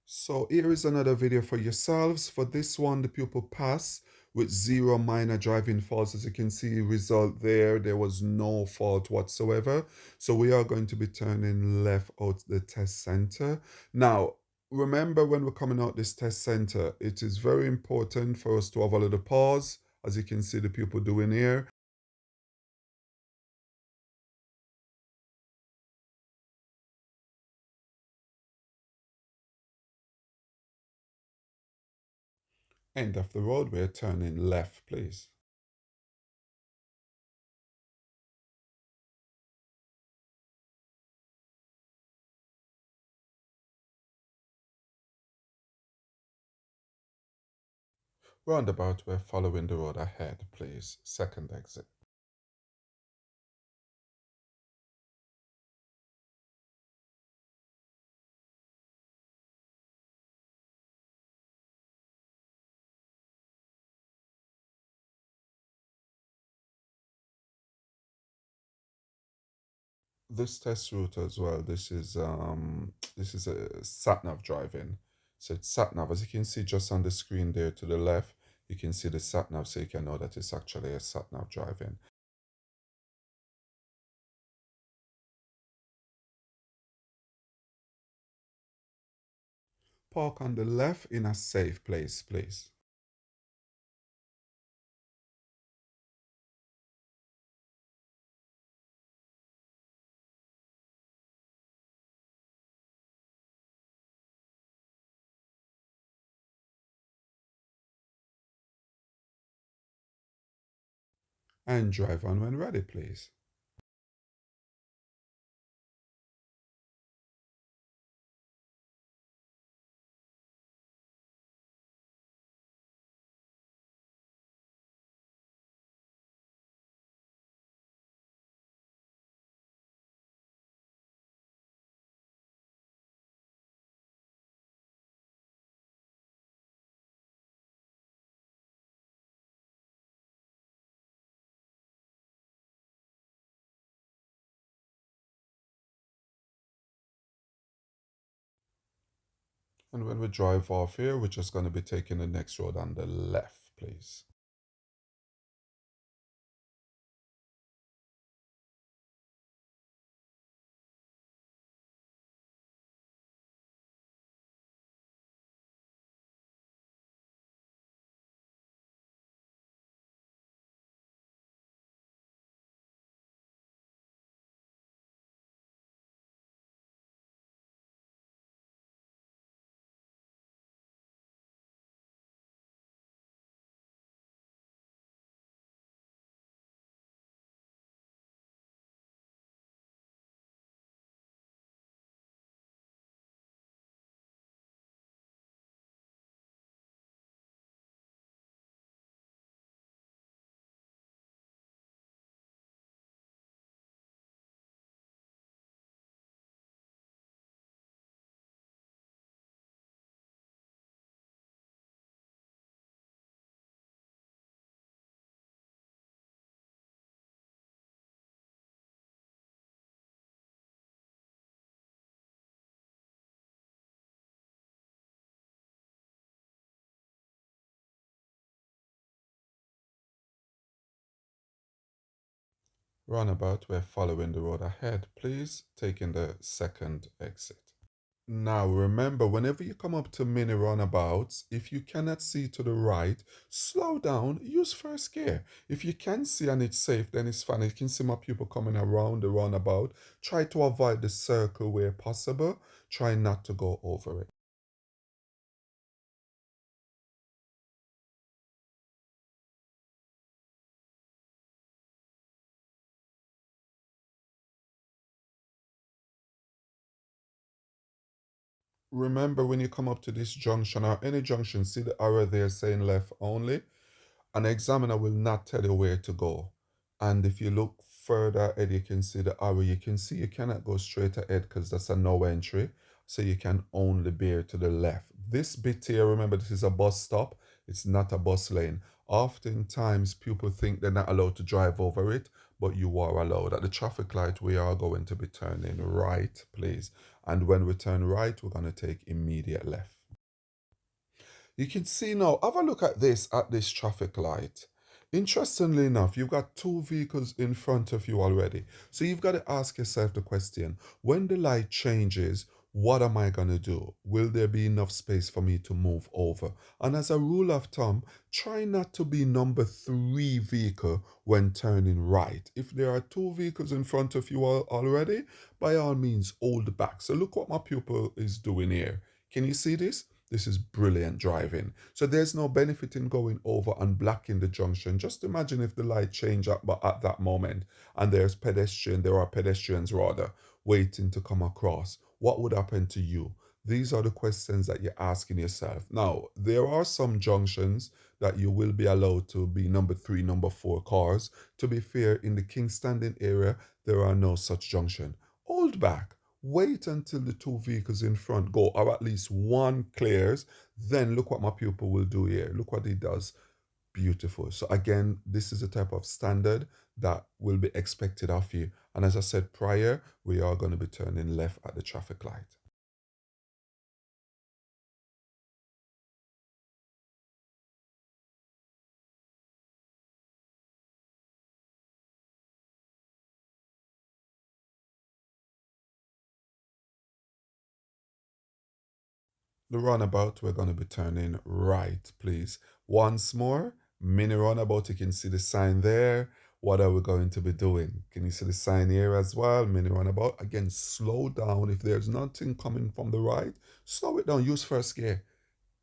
So here is another video for yourselves. For this one, the pupil passed with zero minor driving faults. As you can see, result there was no fault whatsoever. So we are going to be turning left out the test center. Now, remember when we're coming out this test center, it is very important for us to have a little pause, as you can see the pupil doing here. End of the road, we're turning left, please. Roundabout, we're following the road ahead, please. Second exit. This test route as well, this is a sat nav driving. So it's sat nav, as you can see just on the screen there to the left, you can see the sat nav, so you can know that it's actually a sat nav driving. Park on the left in a safe place, please. And drive on when ready, please. And when we drive off here, we're just going to be taking the next road on the left, please. Roundabout, we're following the road ahead, please, taking the second exit. Now remember, whenever you come up to mini roundabouts, if you cannot see to the right, slow down, use first gear. If you can see and it's safe, then it's fine. You can see more people coming around the roundabout. Try to avoid the circle where possible. Try not to go over it. Remember, when you come up to this junction or any junction, see the arrow there saying left only. An examiner will not tell you where to go. And if you look further ahead, you can see the arrow. You can see you cannot go straight ahead because that's a no entry. So you can only bear to the left. This bit here, remember, this is a bus stop. It's not a bus lane. Oftentimes, people think they're not allowed to drive over it, but you are allowed. At the traffic light, we are going to be turning right, please. And when we turn right, we're going to take immediate left. You can see now, have a look at this traffic light. Interestingly enough, you've got two vehicles in front of you already. So you've got to ask yourself the question, when the light changes, what am I going to do? Will there be enough space for me to move over? And as a rule of thumb, try not to be number three vehicle when turning right. If there are two vehicles in front of you already, by all means, hold back. So look what my pupil is doing here. Can you see this? This is brilliant driving. So there's no benefit in going over and blocking the junction. Just imagine if the light changed up but at that moment and there are pedestrians rather, waiting to come across. What would happen to you? These are the questions that you're asking yourself. Now, there are some junctions that you will be allowed to be number three, number four cars. To be fair, in the Kingstanding area, there are no such junction. Hold back. Wait until the two vehicles in front go, or at least one clears. Then look what my pupil will do here. Look what he does. Beautiful. So again, this is a type of standard that will be expected of you. And as I said prior, we are going to be turning left at the traffic light. The runabout, we're going to be turning right, please. Once more, mini runabout, you can see the sign there. What are we going to be doing? Can you see the sign here as well? Mini runabout. Again, slow down. If there's nothing coming from the right, slow it down. Use first gear.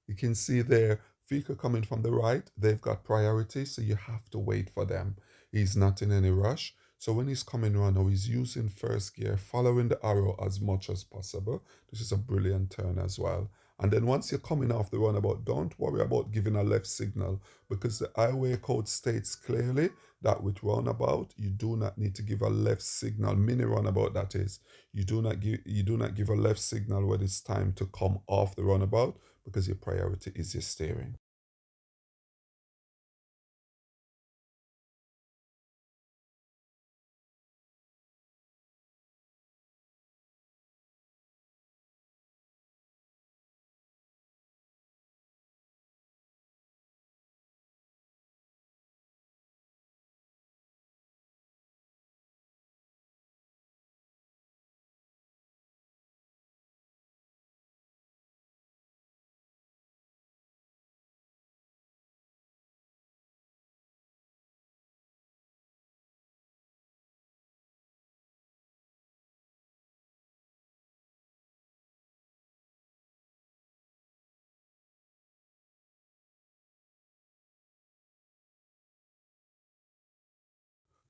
You can see there, vehicle coming from the right, they've got priority, so you have to wait for them. He's not in any rush. So when he's coming around now, he's using first gear, following the arrow as much as possible. This is a brilliant turn as well. And then once you're coming off the runabout, don't worry about giving a left signal because the highway code states clearly that with runabout, you do not need to give a left signal, mini runabout that is. You do not give a left signal when it's time to come off the runabout because your priority is your steering.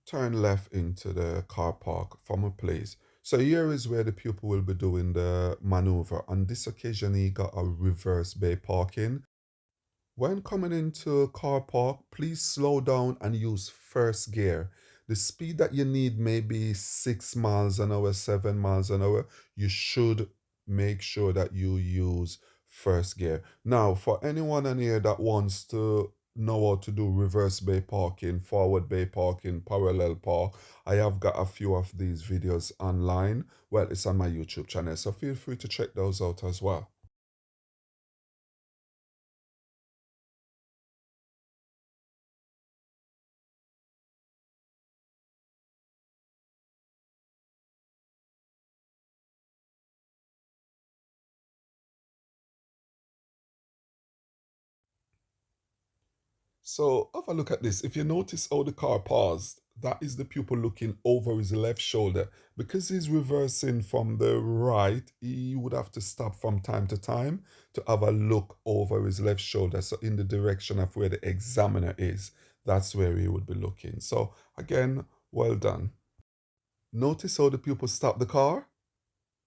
Turn left into the car park from a place. So here is where the pupil will be doing the maneuver. On this occasion, he got a reverse bay parking. When coming into a car park, please slow down and use first gear. The speed that you need may be 6 miles an hour, 7 miles an hour. You should make sure that you use first gear. Now, for anyone in here that wants to know how to do reverse bay parking, forward bay parking, parallel park, I have got a few of these videos online. Well, it's on my YouTube channel, so feel free to check those out as well. So have a look at this. If you notice how the car paused, that is the pupil looking over his left shoulder. Because he's reversing from the right, he would have to stop from time to time to have a look over his left shoulder. So in the direction of where the examiner is, that's where he would be looking. So again, well done. Notice how the pupil stopped the car?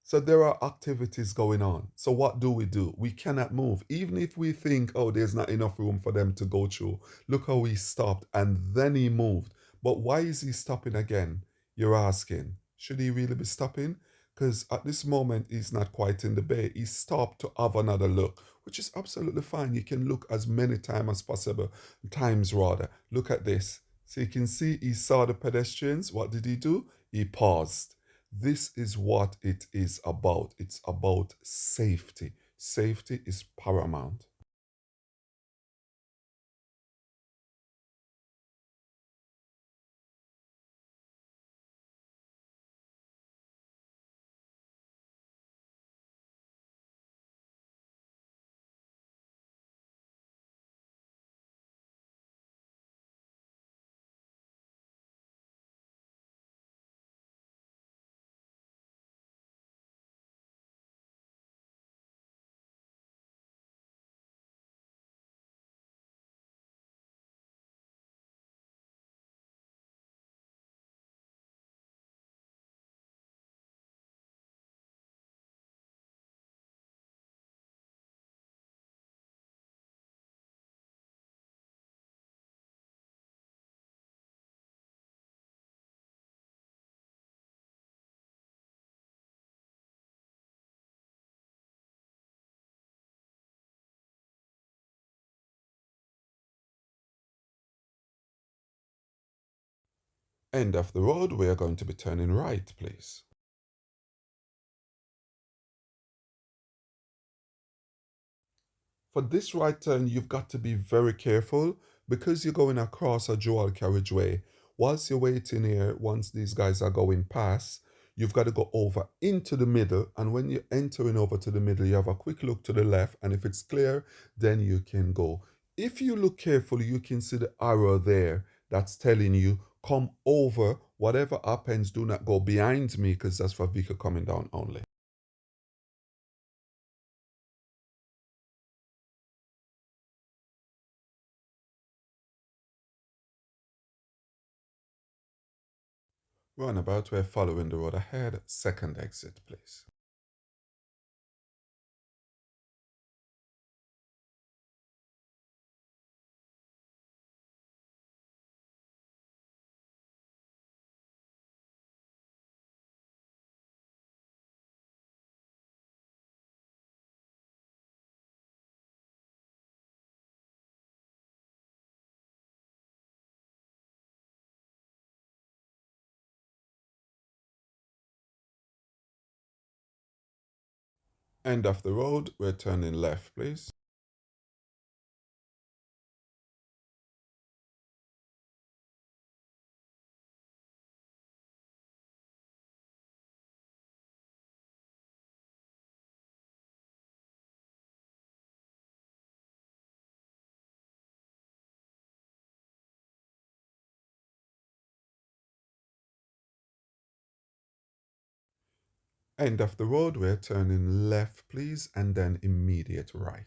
So there are activities going on. So what do? We cannot move. Even if we think, oh, there's not enough room for them to go through. Look how he stopped and then he moved. But why is he stopping again? You're asking. Should he really be stopping? Because at this moment, he's not quite in the bay. He stopped to have another look, which is absolutely fine. You can look as many times as possible. Times rather. Look at this. So you can see he saw the pedestrians. What did he do? He paused. This is what it is about. It's about safety. Safety is paramount. End of the road, we are going to be turning right, please. For this right turn, you've got to be very careful because you're going across a dual carriageway. Whilst you're waiting here, once these guys are going past, you've got to go over into the middle. And when you're entering over to the middle, you have a quick look to the left. And if it's clear, then you can go. If you look carefully, you can see the arrow there that's telling you, come over. Whatever happens, do not go behind me because that's for vehicle coming down only. Roundabout, we're following the road ahead. Second exit, please. End of the road, we're turning left, please. End of the road, we're turning left, please, and then immediate right.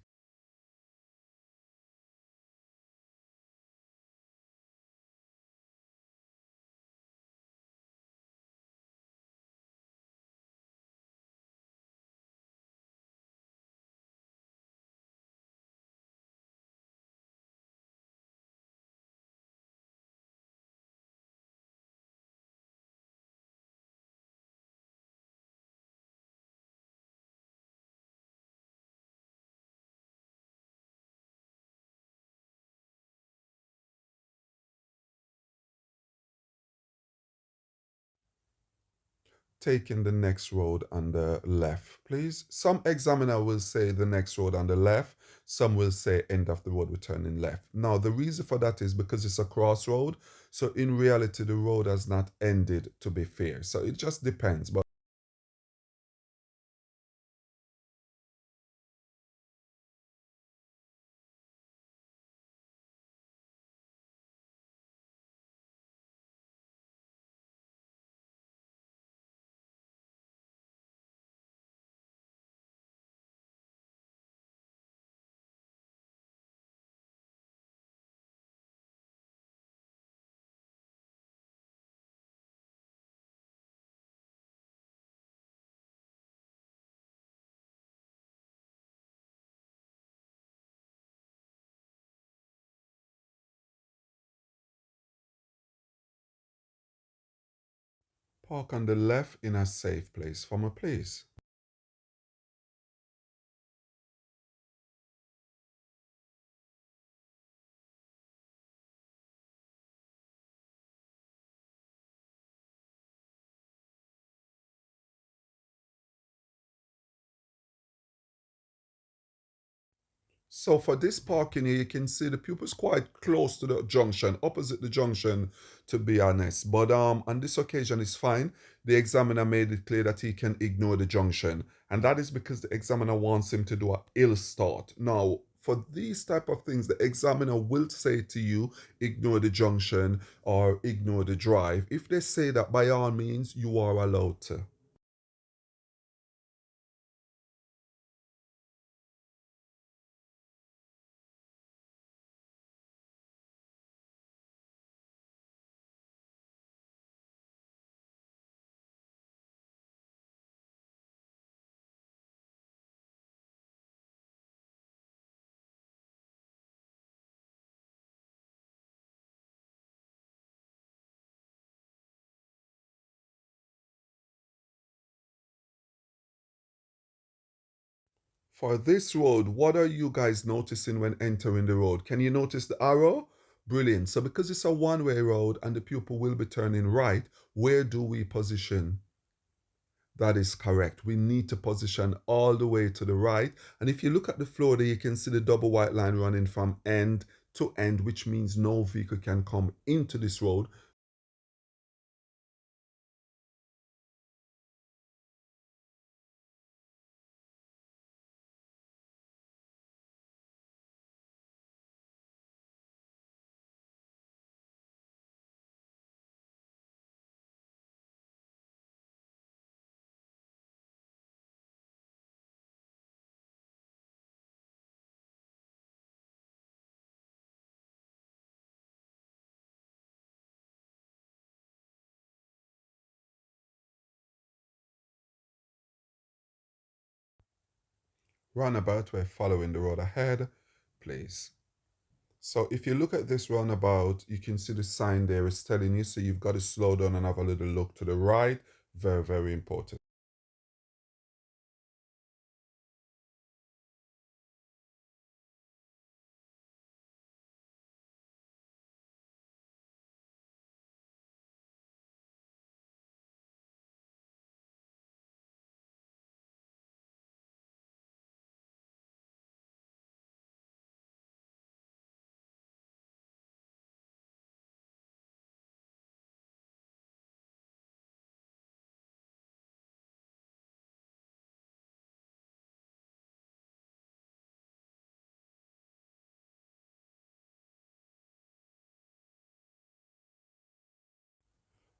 Taking the next road on the left, please. Some examiner will say the next road on the left. Some will say end of the road, we're turning left. Now, the reason for that is because it's a crossroad. So in reality, the road has not ended, to be fair. So it just depends. But park on the left in a safe place for me, please. So for this parking here, you can see the pupil's quite close to the junction, opposite the junction, to be honest. But on this occasion, it's fine. The examiner made it clear that he can ignore the junction, and that is because the examiner wants him to do a ill start. Now, for these type of things, the examiner will say to you, ignore the junction or ignore the drive. If they say that, by all means, you are allowed to. For this road, what are you guys noticing when entering the road? Can you notice the arrow? Brilliant. So because it's a one-way road and the pupil will be turning right, where do we position? That is correct. We need to position all the way to the right. And if you look at the floor there, you can see the double white line running from end to end, which means no vehicle can come into this road. Roundabout, we're following the road ahead, please. So if you look at this roundabout, you can see the sign there is telling you, so you've got to slow down and have a little look to the right. Very, very important.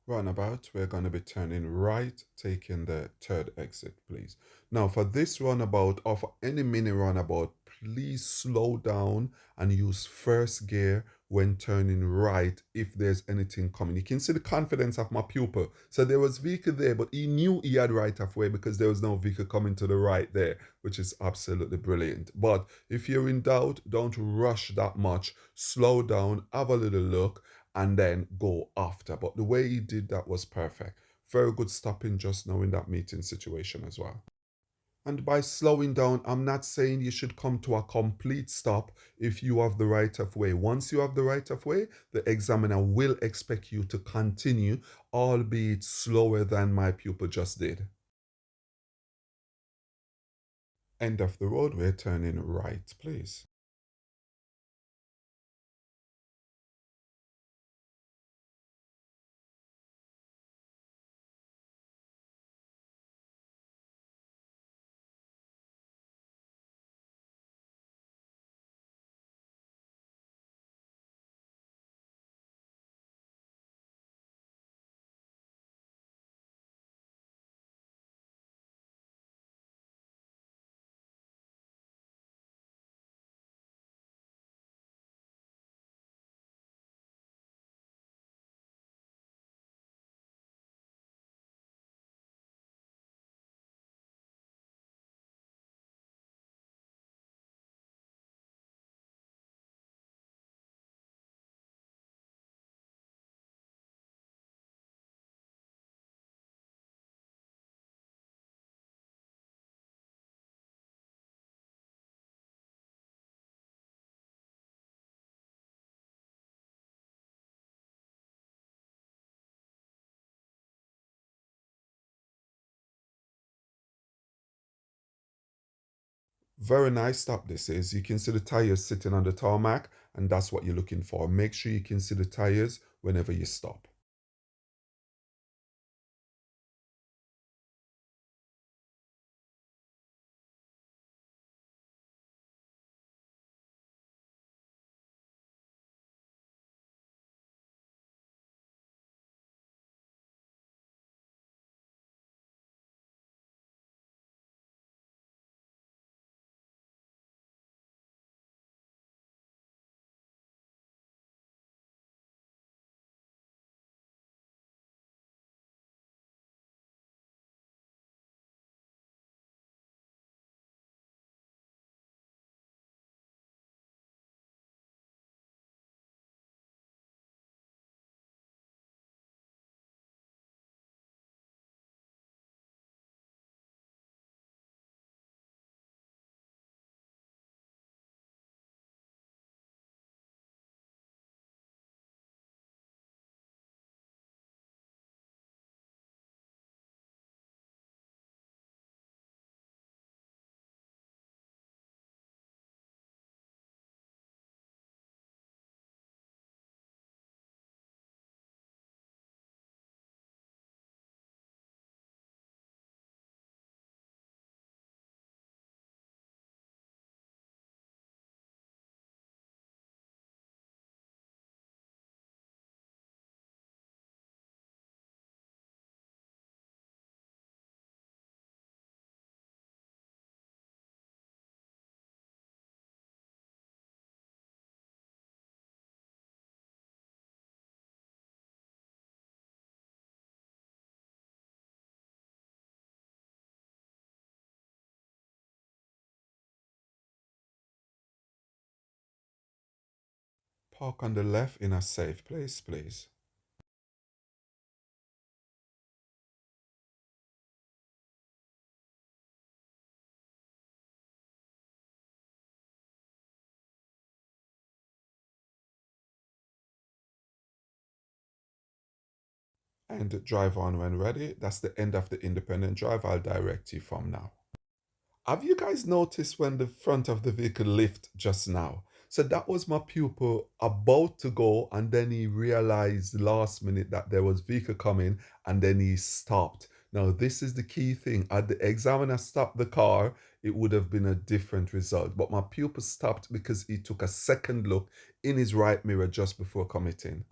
Roundabout, we're going to be turning right, taking the third exit, please. Now, for this roundabout or for any mini roundabout, please slow down and use first gear when turning right if there's anything coming. You can see the confidence of my pupil. So there was vehicle there, but he knew he had right of way because there was no vehicle coming to the right there, which is absolutely brilliant. But if you're in doubt, don't rush that much. Slow down, have a little look, and then go after. But the way he did that was perfect. Very good stopping just now in that meeting situation as well. And by slowing down, I'm not saying you should come to a complete stop if you have the right of way. Once you have the right of way, the examiner will expect you to continue, albeit slower than my pupil just did. End of the road, we're turning right, please. Very nice stop this is. You can see the tires sitting on the tarmac, and that's what you're looking for. Make sure you can see the tires whenever you stop. Park on the left in a safe place, please. And drive on when ready. That's the end of the independent drive. I'll direct you from now. Have you guys noticed when the front of the vehicle lift just now? So that was my pupil about to go, and then he realized last minute that there was vehicle coming, and then he stopped. Now this is the key thing. Had the examiner stopped the car, it would have been a different result. But my pupil stopped because he took a second look in his right mirror just before committing.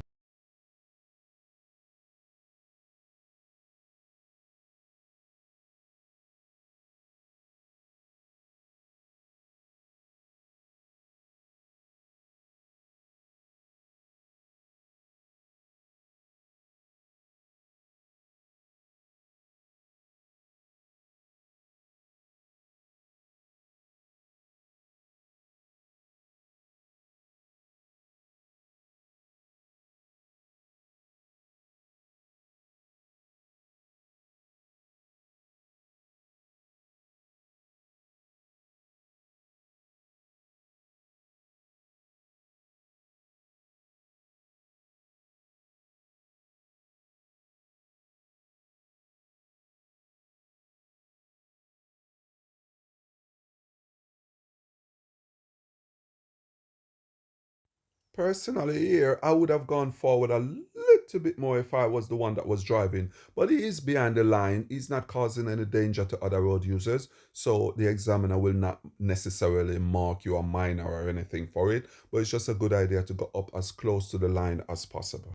Personally, here, I would have gone forward a little bit more if I was the one that was driving. But he is behind the line. He's not causing any danger to other road users. So the examiner will not necessarily mark you a minor or anything for it. But it's just a good idea to go up as close to the line as possible.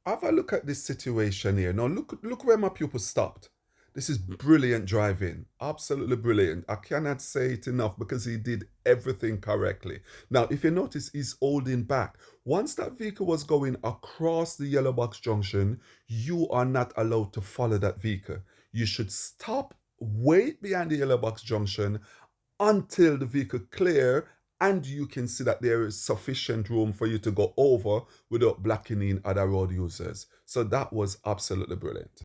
Have a look at this situation here. Now look where my pupil stopped. This is brilliant driving. Absolutely brilliant. I cannot say it enough because he did everything correctly. Now, if you notice, he's holding back. Once that vehicle was going across the yellow box junction, you are not allowed to follow that vehicle. You should stop, wait behind the yellow box junction until the vehicle clear and you can see that there is sufficient room for you to go over without blocking in other road users. So that was absolutely brilliant.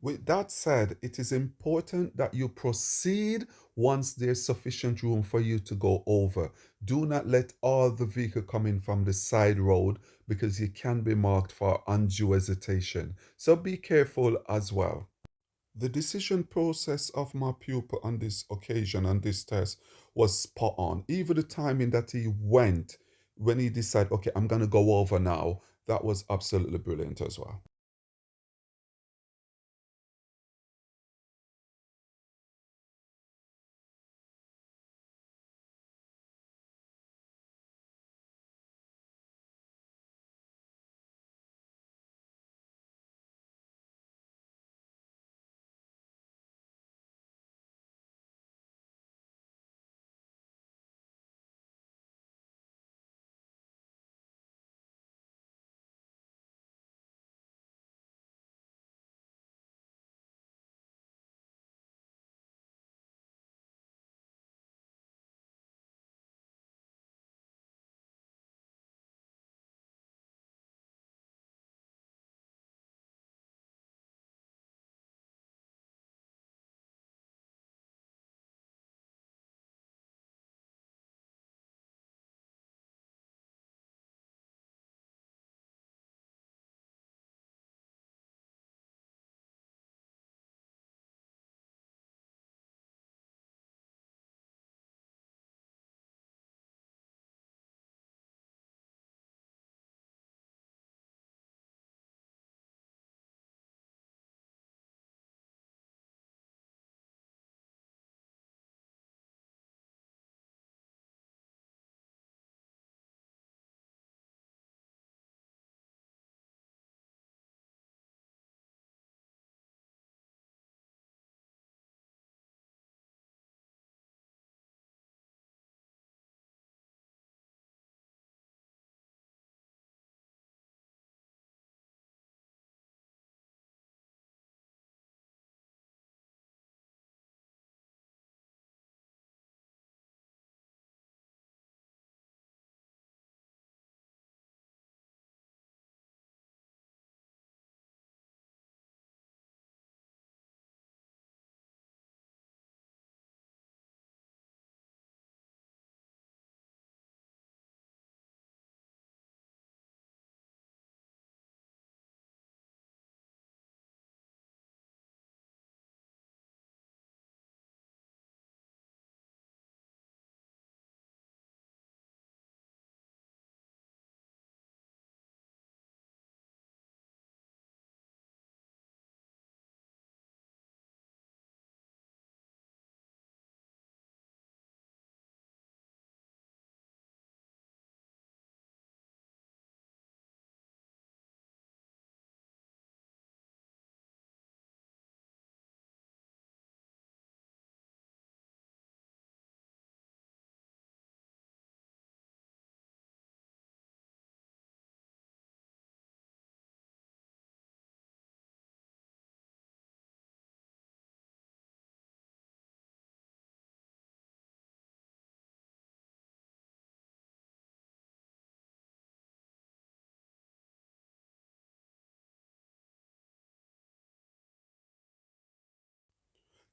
With that said, it is important that you proceed once there's sufficient room for you to go over. Do not let all the vehicle come in from the side road because you can be marked for undue hesitation. So be careful as well. The decision process of my pupil on this occasion, on this test, was spot on. Even the timing that he went when he decided, okay, I'm going to go over now, that was absolutely brilliant as well.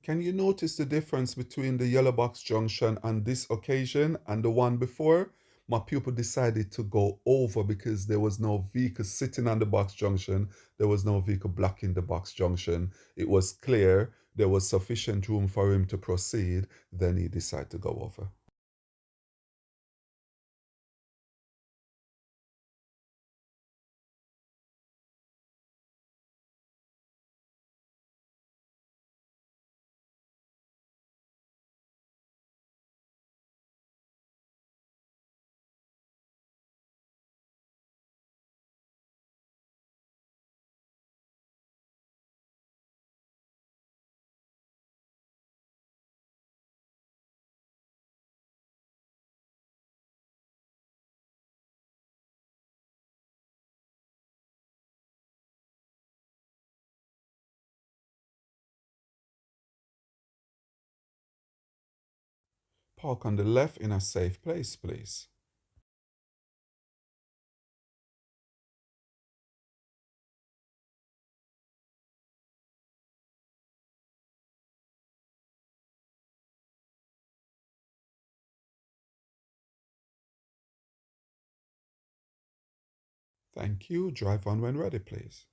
Can you notice the difference between the yellow box junction on this occasion and the one before? My pupil decided to go over because there was no vehicle sitting on the box junction. There was no vehicle blocking the box junction. It was clear. There was sufficient room for him to proceed. Then he decided to go over. Park on the left in a safe place, please. Thank you. Drive on when ready, please.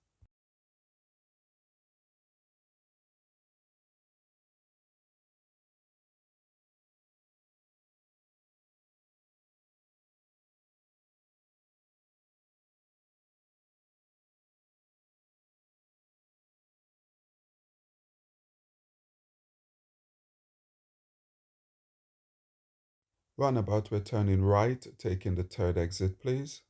Roundabout, we're turning right, taking the third exit, please.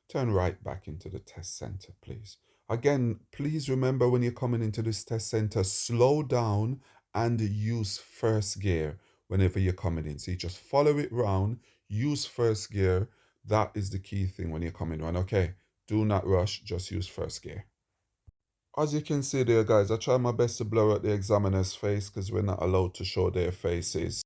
Turn right back into the test center, please. Again, please remember when you're coming into this test center, slow down and use first gear whenever you're coming in. So you just follow it round, use first gear. That is the key thing when you're coming on. Okay, do not rush, just use first gear. As you can see there, guys, I try my best to blur out the examiner's face because we're not allowed to show their faces.